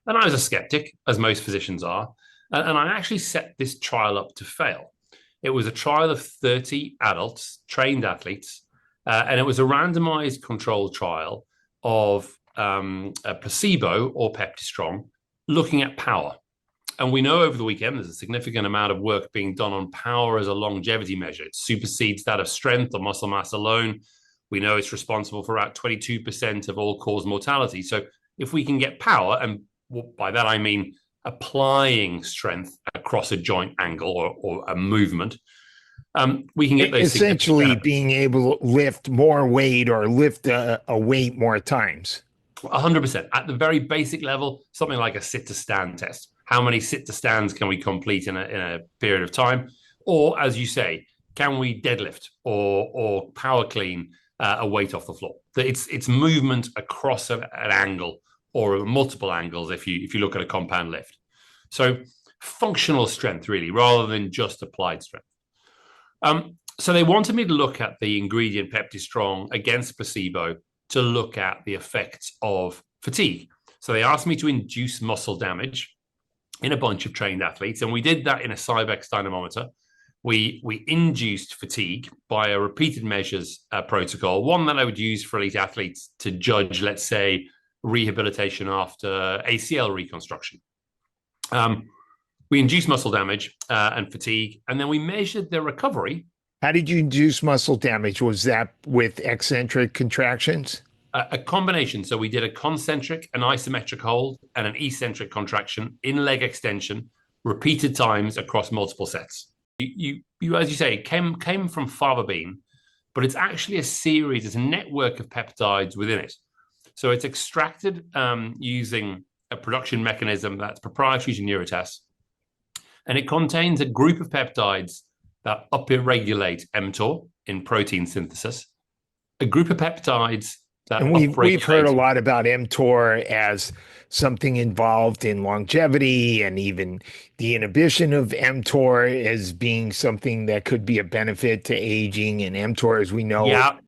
And I was a skeptic, as most physicians are, and I actually set this trial up to fail. It was a trial of 30 adults, trained athletes, and it was a randomized controlled trial of a placebo or PeptiStrong looking at power. And we know over the weekend there's a significant amount of work being done on power as a longevity measure. It supersedes that of strength or muscle mass alone. We know it's responsible for about 22% of all cause mortality. So if we can get power, and by that I mean applying strength across a joint angle or a movement, we can get those significant Essentially benefits. being able to lift more weight or lift a weight more times. 100%. At the very basic level, something like a sit to stand test. How many sit to stands can we complete in a period of time? Or, as you say, can we deadlift or power clean a weight off the floor? It's movement across an angle or multiple angles if you look at a compound lift. So functional strength, really, rather than just applied strength. So they wanted me to look at the ingredient PeptiStrong against placebo to look at the effects of fatigue. So they asked me to induce muscle damage in a bunch of trained athletes, and we did that in a Cybex dynamometer. We induced fatigue by a repeated measures protocol, one that I would use for elite athletes to judge, let's say, rehabilitation after ACL reconstruction. We induced muscle damage and fatigue, and then we measured the recovery. How did you induce muscle damage? Was that with eccentric contractions? A combination. So we did a concentric, an isometric hold, and an eccentric contraction in leg extension, repeated times across multiple sets. You as you say, came from fava bean, but it's actually a series, it's a network of peptides within it. So it's extracted using a production mechanism that's proprietary to Neurotest, and it contains a group of peptides that upregulate mTOR in protein synthesis, a group of peptides that And we've heard a upregulate. lot about mTOR as something involved in longevity, and even the inhibition of mTOR as being something that could be a benefit to aging. And mTOR, as we know, Yeah,